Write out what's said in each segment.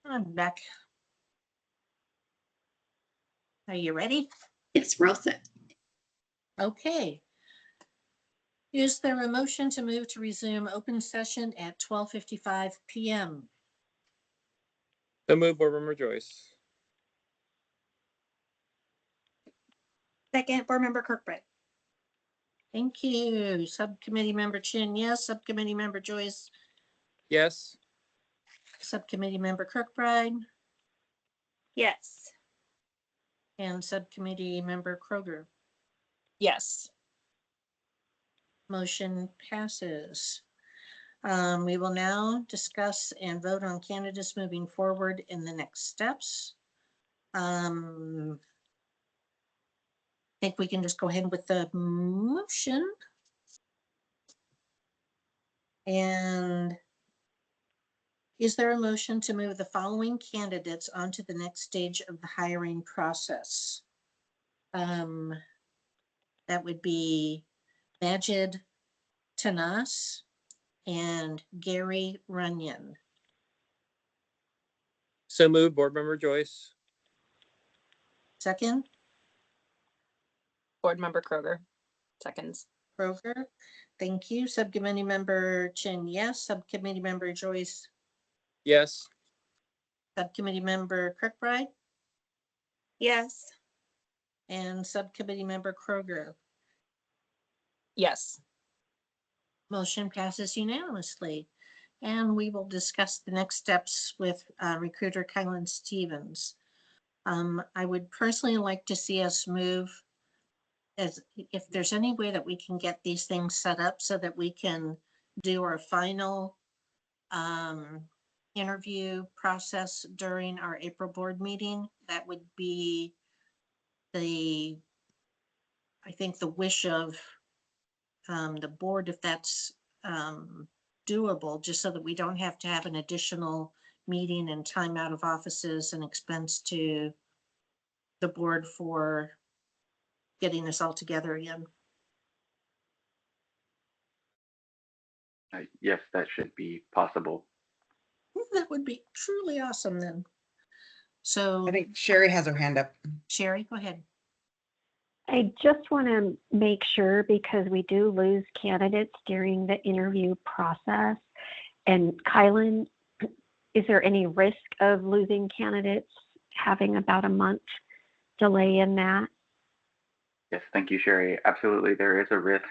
I'm back. Are you ready? Yes, we're all set. Okay. Is there a motion to move to resume open session at 12:55 p.m.? So move, Board Member Joyce. Second, Board Member Kirkbride. Thank you. Subcommittee Member Chin, yes. Subcommittee Member Joyce. Yes. Subcommittee Member Kirkbride. Yes. And Subcommittee Member Kroger. Yes. Motion passes. We will now discuss and vote on candidates moving forward in the next steps. I think we can just go ahead with the motion. And is there a motion to move the following candidates onto the next stage of the hiring process? That would be Majid Tanas and Gary Runyon. So move, Board Member Joyce. Second, Board Member Kroger. Seconds. Kroger. Thank you. Subcommittee Member Chin, yes. Subcommittee Member Joyce. Yes. Subcommittee Member Kirkbride. Yes. And Subcommittee Member Kroger. Yes. Motion passes unanimously. And we will discuss the next steps with Recruiter Kylan Stevens. I would personally like to see us move as if there's any way that we can get these things set up so that we can do our final interview process during our April board meeting. That would be I think the wish of the board, if that's doable, just so that we don't have to have an additional meeting and time out of offices and expense to the board for getting this all together again. Yes, that should be possible. That would be truly awesome then. So I think Sherry has her hand up. Sherry, go ahead. I just want to make sure, because we do lose candidates during the interview process. And Kylan, is there any risk of losing candidates having about a month delay in that? Yes, thank you, Sherry. Absolutely, there is a risk,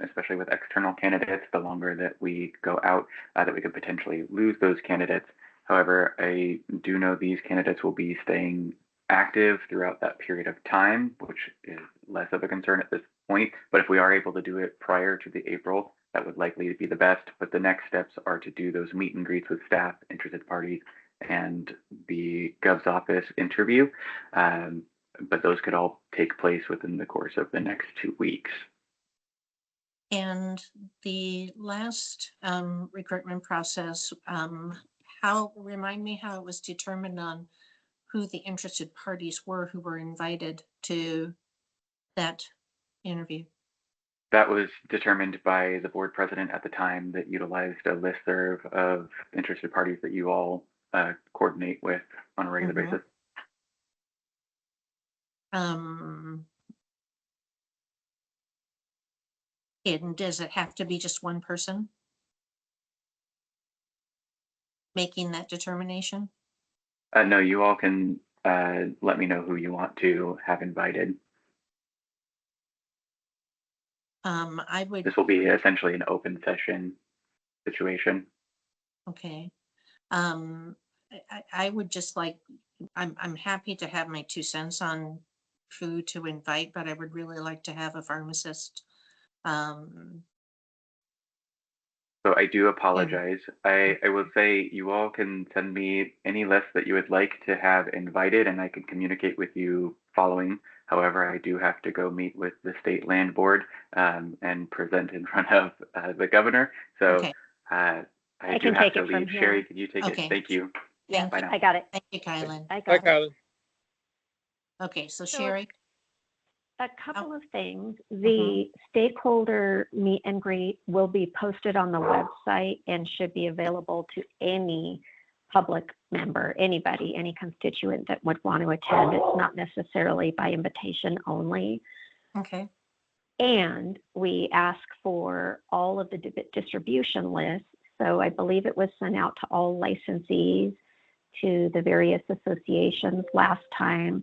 especially with external candidates, the longer that we go out, that we could potentially lose those candidates. However, I do know these candidates will be staying active throughout that period of time, which is less of a concern at this point. But if we are able to do it prior to the April, that would likely be the best. But the next steps are to do those meet and greets with staff, interested parties, and the Gov's office interview. But those could all take place within the course of the next 2 weeks. And the last recruitment process, remind me how it was determined on who the interested parties were who were invited to that interview? That was determined by the board president at the time that utilized a listserv of interested parties that you all coordinate with on a regular basis. And does it have to be just one person making that determination? No, you all can let me know who you want to have invited. I would. This will be essentially an open session situation. Okay. I would just like, I'm happy to have my 2 cents on who to invite, but I would really like to have a pharmacist. So I do apologize. I will say you all can send me any list that you would like to have invited, and I can communicate with you following. However, I do have to go meet with the state land board and present in front of the governor. So okay. I do have take to it from leave. here. Sherry, can you take Okay. it? Thank you. Yeah, Bye now. I got it. Thank you, Kylan. I Hi, got it. Kylan. Okay, so So Sherry. A couple of things. The stakeholder meet and greet will be posted on the website and should be available to any public member, anybody, any constituent that would want to attend. It's not necessarily by invitation only. Okay, And we ask for all of the distribution lists. So I believe it was sent out to all licensees, to the various associations last time.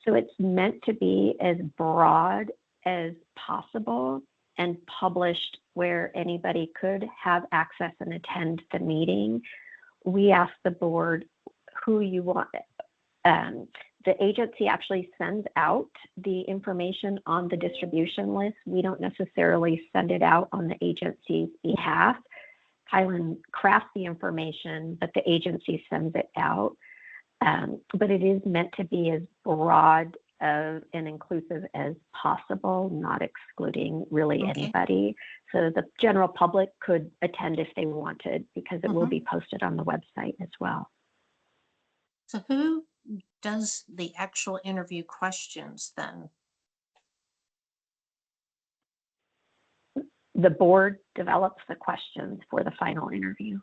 So it's meant to be as broad as possible and published where anybody could have access and attend the meeting. We ask the board who you want. The agency actually sends out the information on the distribution list. We don't necessarily send it out on the agency's behalf. Kylan crafts the information, but the agency sends it out. But it is meant to be as broad and inclusive as possible, not excluding really Okay. anybody. So the general public could attend if they wanted, because it will Mhm. be posted on the website as well. so who does the actual interview questions then? The board develops the questions for the final interview.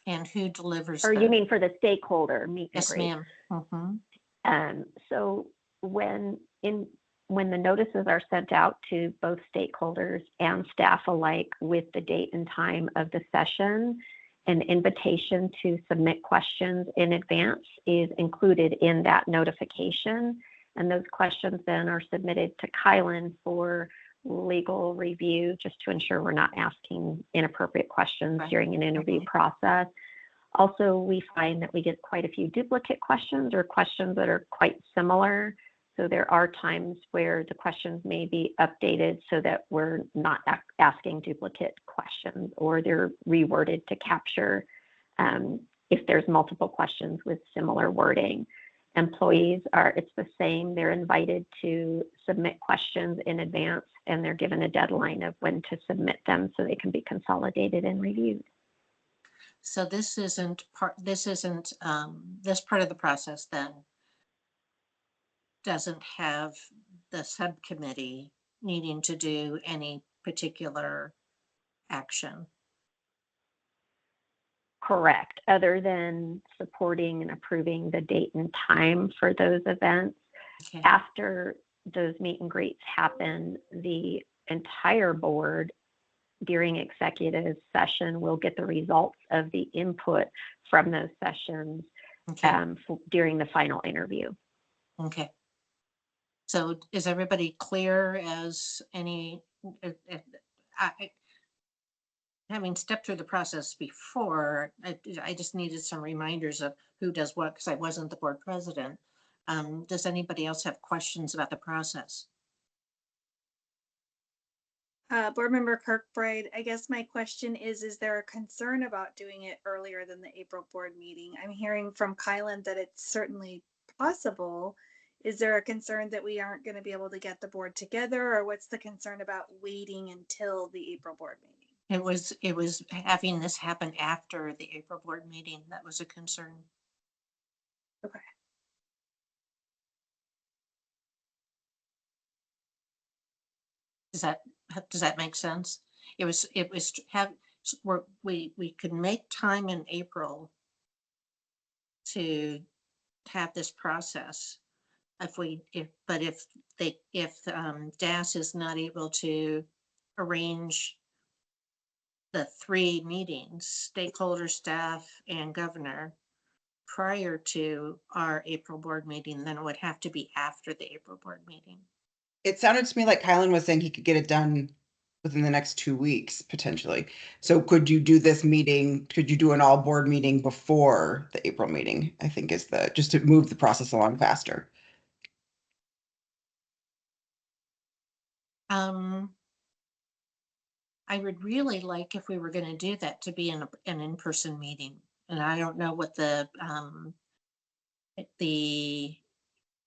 And who delivers Or you them? mean for the stakeholder meet and Yes, greet? ma'am. Mhm. So when the notices are sent out to both stakeholders and staff alike with the date and time of the session, an invitation to submit questions in advance is included in that notification. And those questions then are submitted to Kylan for legal review, just to ensure we're not asking inappropriate questions Right. during an interview Mhm. process. Also, we find that we get quite a few duplicate questions or questions that are quite similar. So there are times where the questions may be updated so that we're not asking duplicate questions, or they're reworded to capture if there's multiple questions with similar wording. Employees it's the same. They're invited to submit questions in advance, and they're given a deadline of when to submit them so they can be consolidated and reviewed. So this isn't this part of the process then doesn't have the subcommittee needing to do any particular action. Correct, other than supporting and approving the date and time for those events. Okay, After those meet and greets happen, the entire board during executive session will get the results of the input from those sessions okay, during the final interview. okay. So is everybody clear as having stepped through the process before, I just needed some reminders of who does what, because I wasn't the board president. Does anybody else have questions about the process? Board Member Kirkbride, I guess my question is there a concern about doing it earlier than the April board meeting? I'm hearing from Kylan that it's certainly possible. Is there a concern that we aren't going to be able to get the board together, or what's the concern about waiting until the April board meeting? It was having this happen after the April board meeting that was a concern. Okay. Does that make sense? It was to have, we could make time in April to have this process. If DAS is not able to arrange the 3 meetings, stakeholder, staff, and governor, prior to our April board meeting, then it would have to be after the April board meeting. It sounded to me like Kylan was saying he could get it done within the next 2 weeks, potentially. So could you do this meeting, could you do an all board meeting before the April meeting? I think is just to move the process along faster. I would really like, if we were going to do that, to be an in-person meeting. And I don't know what the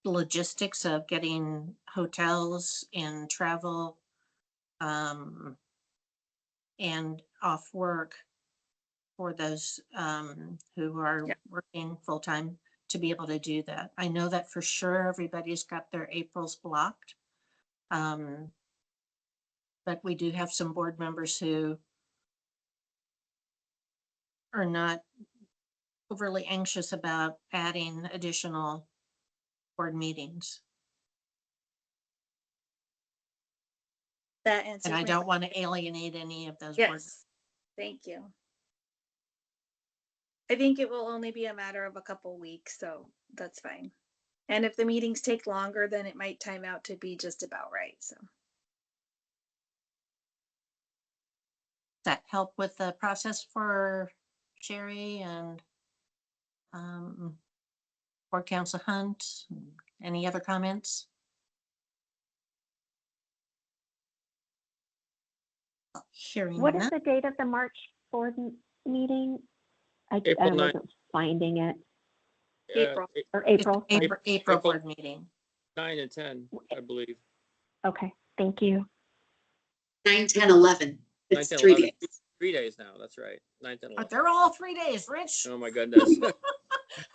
logistics of getting hotels and travel and off work for those who are Yep. working full-time to be able to do that. I know that for sure everybody's got their Aprils blocked. But we do have some board members who are not overly anxious about adding additional board meetings. That answers And I my don't want to alienate any of those. Yes, thank you. I think it will only be a matter of a couple weeks, so that's fine. And if the meetings take longer, then it might time out to be just about right, so. That help with the process for Sherry and Board Council Hunt? Any other comments? Hearing What is none. the date of the March board meeting? I April 9th. wasn't finding it. April. Or It's April. sorry. April April. board meeting. 9 and 10, I believe. Okay, thank you. 9, 10, 11. 9, It's 10, 3 11. days. 3 days now, that's right. 9, 10, Oh, 11. they're all 3 days, Rich. Oh my goodness.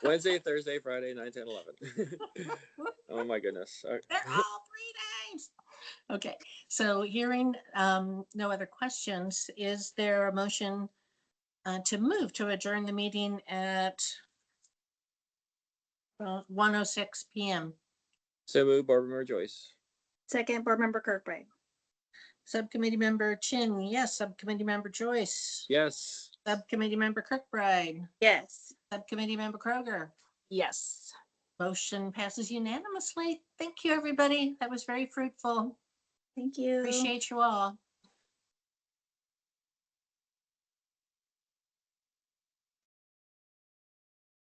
Wednesday, Thursday, Friday, 9, 10, 11. Oh my goodness. They're all 3 days. Okay, so hearing no other questions, is there a motion to move to adjourn the meeting at 1:06 p.m.? So move, Board Member Joyce. Second, Board Member Kirkbride. Subcommittee Member Chin, yes. Subcommittee Member Joyce. Yes. Subcommittee Member Kirkbride. Yes. Subcommittee Member Kroger. Yes. Motion passes unanimously. Thank you, everybody. That was very fruitful. Thank you. Appreciate you all.